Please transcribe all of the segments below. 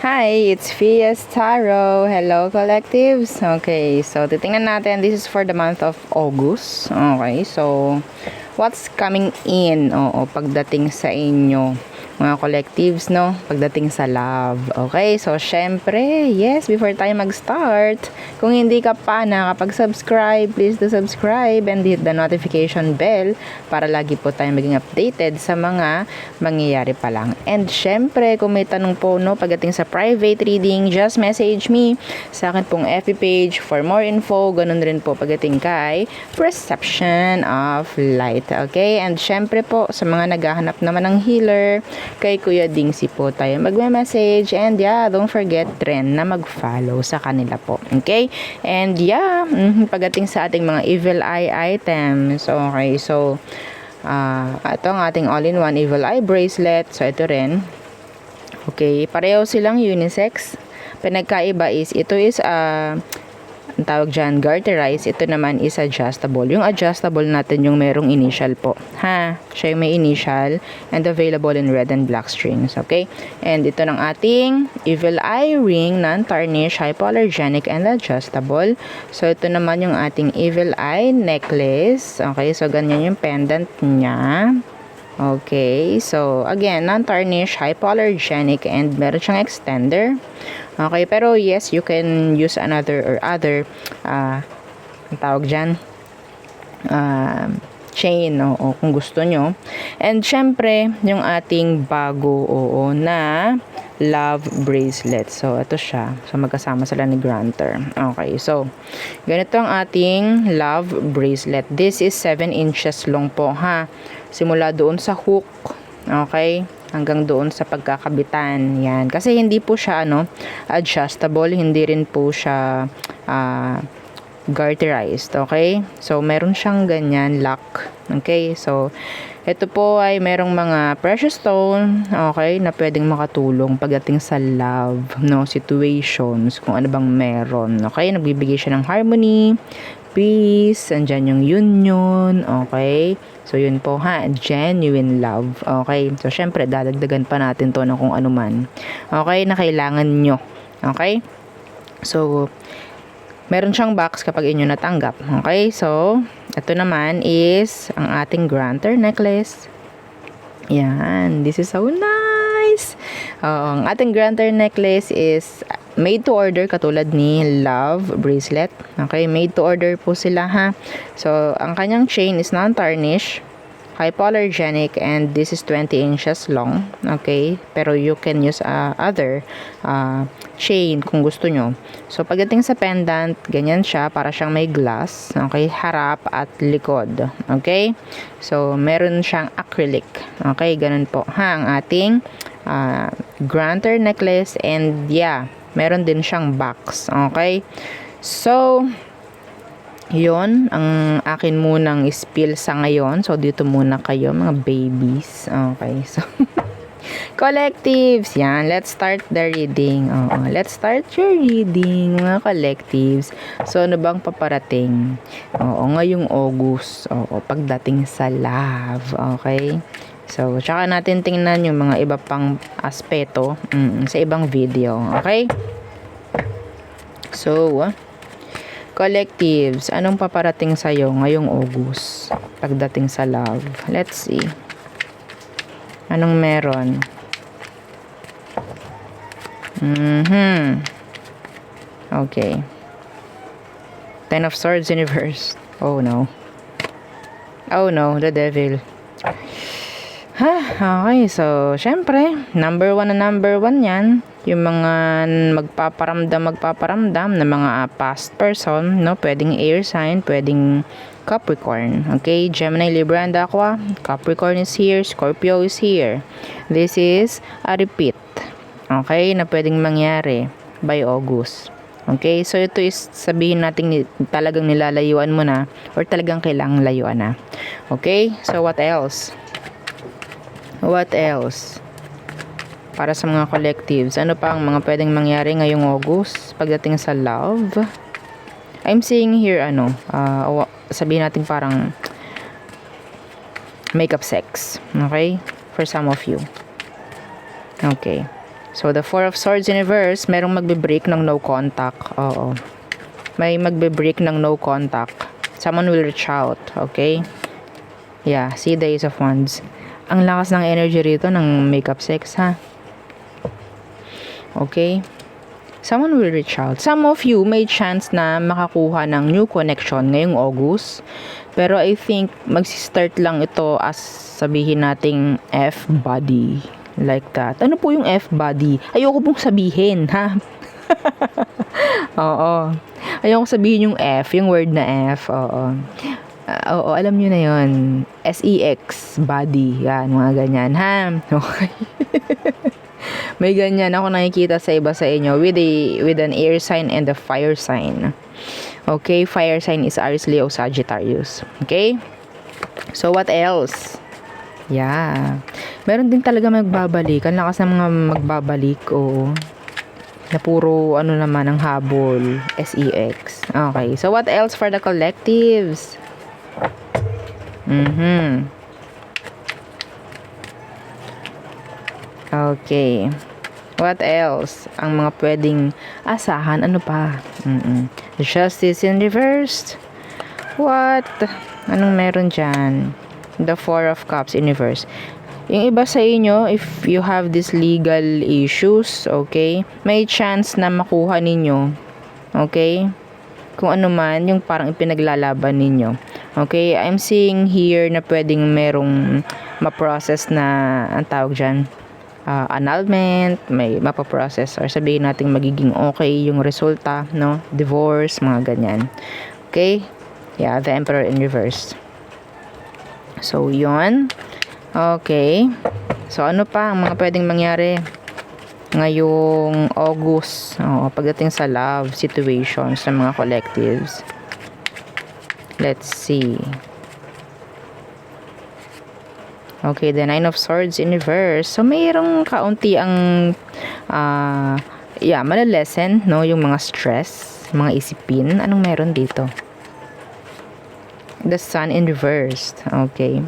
Hi, it's Fias Taro. Hello, collectives. Okay, so titingnan natin. This is for the month of August. Okay, so what's coming in? Oo, pagdating sa inyo, mga collectives, no? Pagdating sa love. Okay, so syempre, yes, before tayo mag-start, kung hindi ka pa nakapag-subscribe, please do subscribe and hit the notification bell para lagi po tayo maging updated sa mga mangyayari pa lang. And syempre, kung may tanong po, no, pagdating sa private reading, just message me sa akin pong FB page for more info. Ganun rin po pagdating kay Perception of Light. Okay? And syempre po, sa mga naghahanap naman ng healer, kay Kuya Dingsi po tayo magme-message. And yeah, don't forget rin na mag-follow sa kanila po. Okay? And yeah, pagdating sa ating mga evil eye items. Okay, so ito ang ating all-in-one evil eye bracelet. So ito rin. Okay, pareho silang unisex. Pinagkaiba is ito is ang tawag dyan, garterized. Ito naman is adjustable. Yung adjustable natin yung merong initial po. Ha? Siya yung may initial and available in red and black strings. Okay? And ito ng ating evil eye ring, non-tarnish, hypoallergenic, and adjustable. So, ito naman yung ating evil eye necklace. Okay? So, ganyan yung pendant niya. Okay, so again, non-tarnish, hypoallergenic, and meron siyang extender. Okay, pero yes, you can use another or other, ang tawag dyan, chain, o kung gusto nyo. And syempre, yung ating bago, na love bracelet. So, ito siya. So, magkasama sila ni Granter. Okay, so, ganito ang ating love bracelet. This is 7 inches long po, ha. Simula doon sa hook, okay, hanggang doon sa pagkakabitan. Yan. Kasi hindi po siya, adjustable. Hindi rin po siya, garterized, okay? So, meron siyang ganyan lock, okay? So, ito po ay merong mga precious stone, okay, na pwedeng makatulong pagdating sa love, situations, kung ano bang meron, okay? Nagbibigay siya ng harmony, peace, andyan yung union, okay? So, yun po ha, genuine love, okay? So, syempre, dadagdagan pa natin to ng kung ano man, okay, na kailangan nyo, okay? So, meron siyang box kapag inyo natanggap. Okay, so, ito naman is ang ating Granter necklace. Yan, this is so nice. Ang ating Granter necklace is made to order katulad ni Love bracelet. Okay, made to order po sila ha. So, ang kanyang chain is non-tarnish, hypoallergenic, and this is 20 inches long. Okay, pero you can use other chain kung gusto nyo. So, pagdating sa pendant, ganyan siya, para siyang may glass. Okay, harap at likod. Okay, so, meron siyang acrylic. Okay, ganun po ha, ang ating Granter necklace. And yeah, meron din siyang box. Okay, so, yun, ang akin munang spill sa ngayon. So, dito muna kayo, mga babies. Okay, so, collectives, yan. Let's start the reading. Let's start your reading, mga collectives. So, ano bang paparating? Ngayong August. Pagdating sa love. Okay? So, tsaka natin tingnan yung mga iba pang aspeto sa ibang video. Okay? So, collectives, anong paparating sa'yo ngayong August pagdating sa love? Let's see. Anong meron? Okay. Ten of Swords in reverse. Oh no. Oh no, the devil. Okay, so, syempre, number one yan. Yung mga magpaparamdam na mga past person, pwedeng air sign, pwedeng Capricorn. Okay, Gemini, Libra, and Aqua. Capricorn is here, Scorpio is here. This is a repeat. Okay, na pwedeng mangyari by August. Okay, so ito is sabihin natin talagang nilalayuan mo na or talagang kailangang layuan na. Okay, so what else? What else? Para sa mga collectives, ano pa ang mga pwedeng mangyari ngayong August pagdating sa love? I'm seeing here, sabihin natin parang makeup sex. Okay? For some of you. Okay. So, the Four of Swords in reverse, merong magbe-break ng no contact. Oo. May magbe-break ng no contact. Someone will reach out. Okay? Yeah, see the Ace of Wands. Ang lakas ng energy rito ng makeup sex, ha? Okay? Someone will reach out. Some of you may chance na makakuha ng new connection ngayong August. Pero I think magsi-start lang ito as sabihin nating F-body. Like that. Ano po yung F-body? Ayoko pong sabihin, ha? Oo. Ayoko sabihin yung F, yung word na F. Oo. Oo, alam nyo na yun. S-E-X, body. Yan, mga ganyan, ha? Okay. May ganyan ako nakikita sa iba sa inyo with an air sign and a fire sign. Okay, fire sign is Aries, Leo, Sagittarius. Okay? So, what else? Yeah. Meron din talaga magbabalik. Ang lakas ng mga magbabalik, oo. Na puro, ano naman, ang habol. S-E-X. Okay. So, what else for the collectives? Okay. What else? Ang mga pwedeng asahan, ano pa? Justice in reverse. What? Anong meron dyan? The Four of Cups in reverse. Yung iba sa inyo, if you have these legal issues, okay, may chance na makuha ninyo. Okay? Kung ano man, yung parang ipinaglalaban ninyo. Okay? I'm seeing here na pwedeng merong ma-process na, ang tawag dyan, annulment, may mapaprocess or sabihin natin magiging okay yung resulta, no? Divorce, mga ganyan. Okay? Yeah, the Emperor in reverse. So, yun. Okay. So, ano pa ang mga pwedeng mangyari ngayong August? Pagdating sa love situations ng mga collectives. Let's see. Okay, the Nine of Swords in reverse. So, mayroong kaunti ang malalesen, no? Yung mga stress, mga isipin. Anong meron dito? The Sun in reverse. Okay.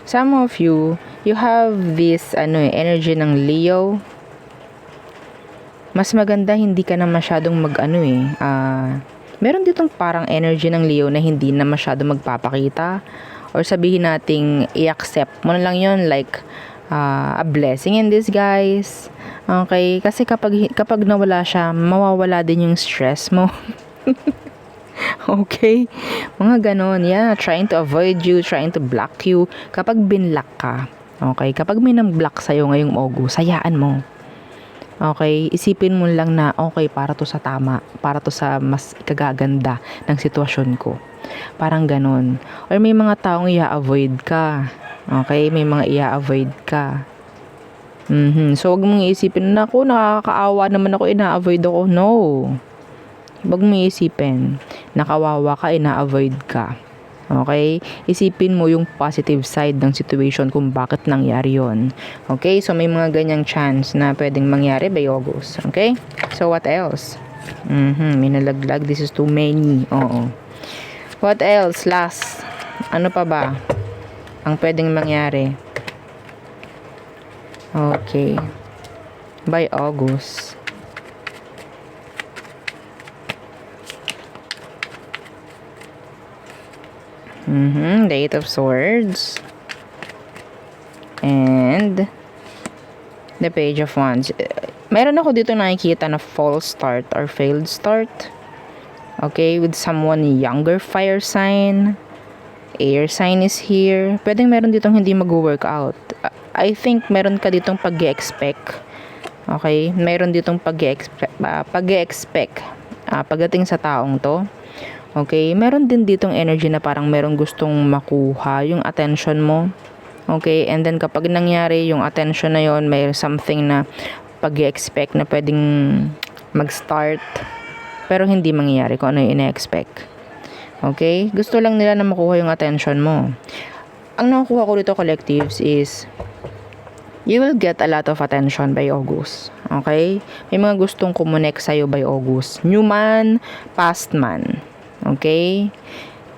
Some of you have this, energy ng Leo. Mas maganda hindi ka na masyadong meron ditong parang energy ng Leo na hindi na masyado magpapakita or sabihin nating i-accept mo na lang yun like a blessing in disguise. Okay? Kasi kapag nawala siya, mawawala din yung stress mo. Okay? Mga ganon. Yeah, trying to avoid you, trying to block you. Kapag binlock ka, okay? Kapag may nang-block sa'yo ngayong August, sayaan mo. Okay? Isipin mo lang na, okay, para to sa tama. Para to sa mas ikagaganda ng sitwasyon ko. Parang ganon. Or may mga taong i-avoid ka. Okay? May mga i-avoid ka. So, wag mong iisipin na, nakakaawa naman ako, ina-avoid ako. No. Wag mo isipin, nakawawa ka, ina-avoid ka. Okay? Isipin mo yung positive side ng situation kung bakit nangyari yon. Okay? So, may mga ganyang chance na pwedeng mangyari by August. Okay? So, what else? May nalaglag. This is too many. Oo. What else? Last. Ano pa ba ang pwedeng mangyari? Okay. By August. The Eight of Swords and the Page of Wands. Meron ako dito nakikita na false start or failed start. Okay, with someone younger fire sign. Air sign is here. Pwedeng meron ditong hindi mag-work out. I think meron ka ditong pag-expect. Okay, meron ditong pag-expect pagdating sa taong to. Okay, meron din ditong energy na parang meron gustong makuha yung attention mo. Okay, and then kapag nangyari yung attention na yon, may something na pag-expect na pwedeng mag-start pero hindi mangyayari kung ano yung ina-expect. Okay, gusto lang nila na makuha yung attention mo. Ang nakukuha ko dito, collectives, is you will get a lot of attention by August. Okay, may mga gustong kumonek sa'yo by August. New man, past man. Okay?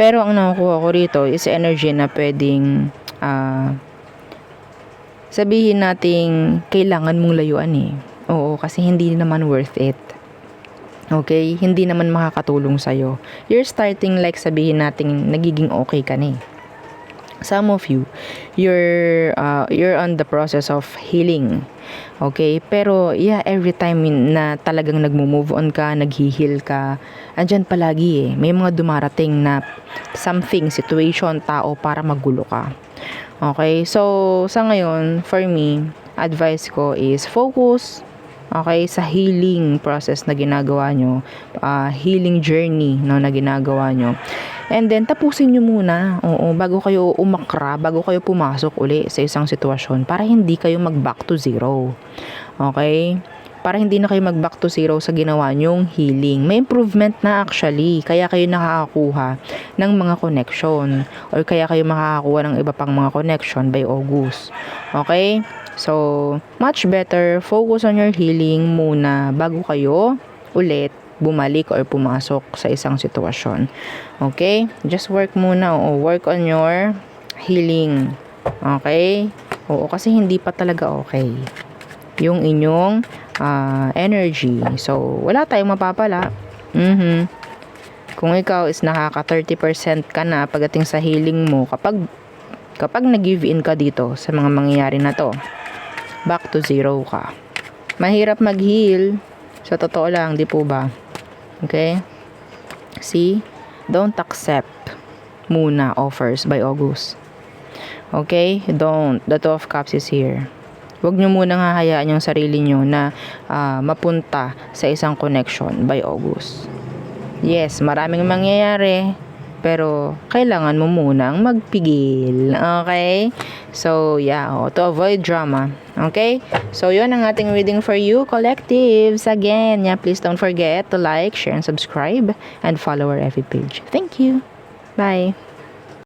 Pero ang nakukuha ko rito is energy na pwedeng sabihin nating kailangan mong layuan eh. Oo, kasi hindi naman worth it. Okay? Hindi naman makakatulong sa'yo. You're starting like sabihin nating nagiging okay ka na eh. Some of you, you're on the process of healing. Okay? Pero, yeah, every time na talagang nagmo-move on ka, nag-heal ka, andyan palagi eh. May mga dumarating na something, situation, tao para magulo ka. Okay? So, sa ngayon, for me, advice ko is focus, okay, sa healing process na ginagawa nyo, healing journey no, na ginagawa nyo. And then, tapusin nyo muna, bago kayo umakra, bago kayo pumasok uli sa isang sitwasyon para hindi kayo mag-back to zero. Okay? Para hindi na kayo mag-back to zero sa ginawa nyong healing. May improvement na actually, kaya kayo nakakakuha ng mga connection or kaya kayo makakakuha ng iba pang mga connection by August. Okay? So, much better focus on your healing muna bago kayo ulit bumalik or pumasok sa isang sitwasyon. Okay? Just work muna. Work on your healing. Okay? Oo, kasi hindi pa talaga okay yung inyong energy. So, wala tayong mapapala. Kung ikaw is nakaka 30% ka na pagdating sa healing mo, kapag nag-give in ka dito sa mga mangyayari na to, back to zero ka. Mahirap mag-heal. Sa totoo lang, di po ba? Okay? See? Don't accept muna offers by August. Okay? Don't. The Two of Cups is here. Huwag nyo munang hahayaan yung sarili nyo na mapunta sa isang connection by August. Yes, maraming mangyayari. Pero, kailangan mo munang magpigil. Okay? So, yeah. To avoid drama. Okay? So, yun ang ating reading for you, collectives. Again, yeah, please don't forget to like, share, and subscribe. And follow our FB page. Thank you. Bye.